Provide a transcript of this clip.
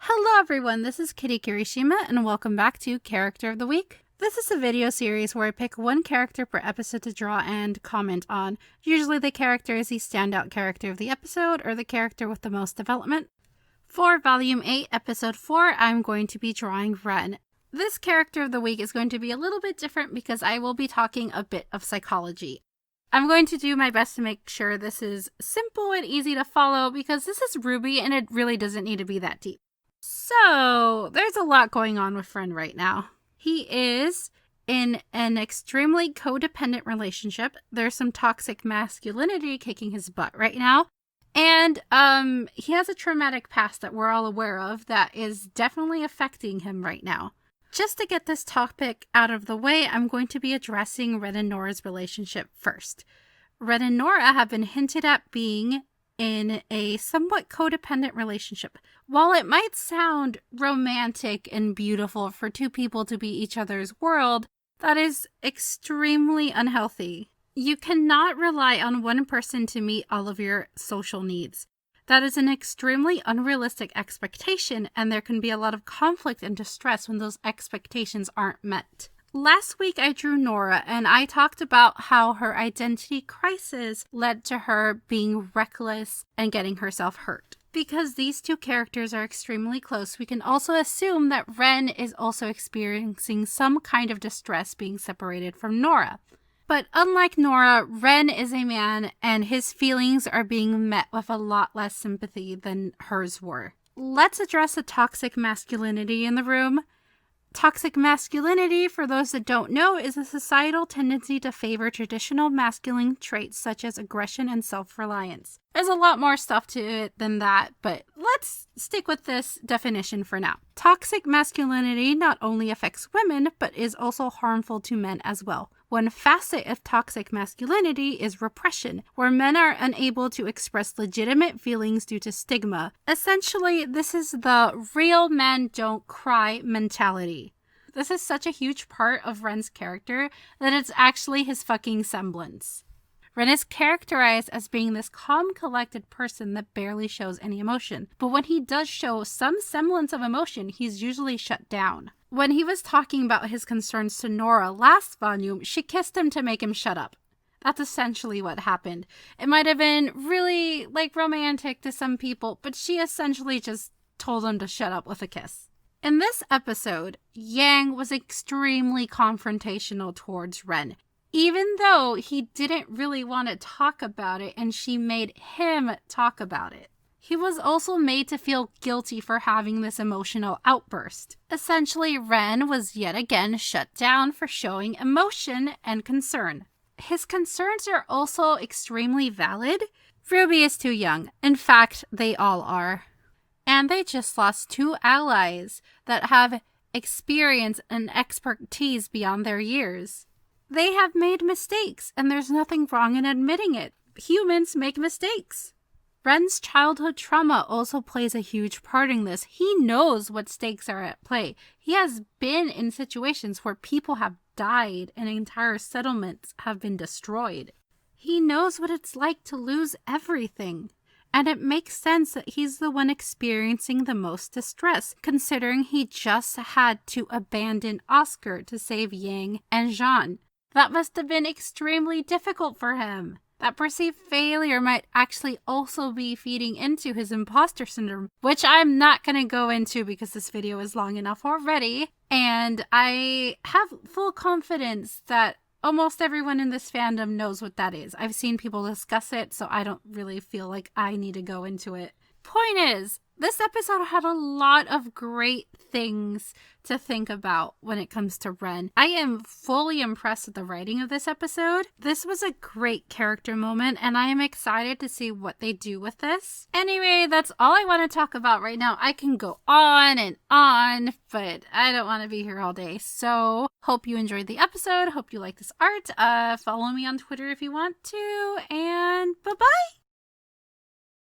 Hello everyone, this is Kitty Kirishima and welcome back to Character of the Week. This is a video series where I pick one character per episode to draw and comment on. Usually the character is the standout character of the episode or the character with the most development. For Volume 8, Episode 4, I'm going to be drawing Ren. This character of the week is going to be a little bit different because I will be talking a bit of psychology. I'm going to do my best to make sure this is simple and easy to follow because this is RWBY and it really doesn't need to be that deep. So, there's a lot going on with Ren right now. He is in an extremely codependent relationship. There's some toxic masculinity kicking his butt right now. And he has a traumatic past that we're all aware of that is definitely affecting him right now. Just to get this topic out of the way, I'm going to be addressing Ren and Nora's relationship first. Ren and Nora have been hinted at being in a somewhat codependent relationship. While it might sound romantic and beautiful for two people to be each other's world, that is extremely unhealthy. You cannot rely on one person to meet all of your social needs. That is an extremely unrealistic expectation, and there can be a lot of conflict and distress when those expectations aren't met. Last week I drew Nora, and I talked about how her identity crisis led to her being reckless and getting herself hurt. Because these two characters are extremely close, we can also assume that Ren is also experiencing some kind of distress being separated from Nora. But unlike Nora, Ren is a man, and his feelings are being met with a lot less sympathy than hers were. Let's address the toxic masculinity in the room. Toxic masculinity, for those that don't know, is a societal tendency to favor traditional masculine traits such as aggression and self-reliance. There's a lot more stuff to it than that, but let's stick with this definition for now. Toxic masculinity not only affects women, but is also harmful to men as well. One facet of toxic masculinity is repression, where men are unable to express legitimate feelings due to stigma. Essentially, this is the real men don't cry mentality. This is such a huge part of Ren's character that it's actually his fucking semblance. Ren is characterized as being this calm, collected person that barely shows any emotion. But when he does show some semblance of emotion, he's usually shut down. When he was talking about his concerns to Nora last volume, she kissed him to make him shut up. That's essentially what happened. It might have been really, romantic to some people, but she essentially just told him to shut up with a kiss. In this episode, Yang was extremely confrontational towards Ren. Even though he didn't really want to talk about it and she made him talk about it. He was also made to feel guilty for having this emotional outburst. Essentially, Ren was yet again shut down for showing emotion and concern. His concerns are also extremely valid. RWBY is too young. In fact, they all are. And they just lost two allies that have experience and expertise beyond their years. They have made mistakes, and there's nothing wrong in admitting it. Humans make mistakes. Ren's childhood trauma also plays a huge part in this. He knows what stakes are at play. He has been in situations where people have died and entire settlements have been destroyed. He knows what it's like to lose everything. And it makes sense that he's the one experiencing the most distress, considering he just had to abandon Oscar to save Yang and Jean. That must have been extremely difficult for him. That perceived failure might actually also be feeding into his imposter syndrome, which I'm not going to go into because this video is long enough already. And I have full confidence that almost everyone in this fandom knows what that is. I've seen people discuss it, so I don't really feel like I need to go into it. Point is, this episode had a lot of great things to think about when it comes to Ren. I am fully impressed with the writing of this episode. This was a great character moment, and I am excited to see what they do with this. Anyway, that's all I want to talk about right now. I can go on and on, but I don't want to be here all day. So, hope you enjoyed the episode. Hope you like this art. Follow me on Twitter if you want to, and bye-bye!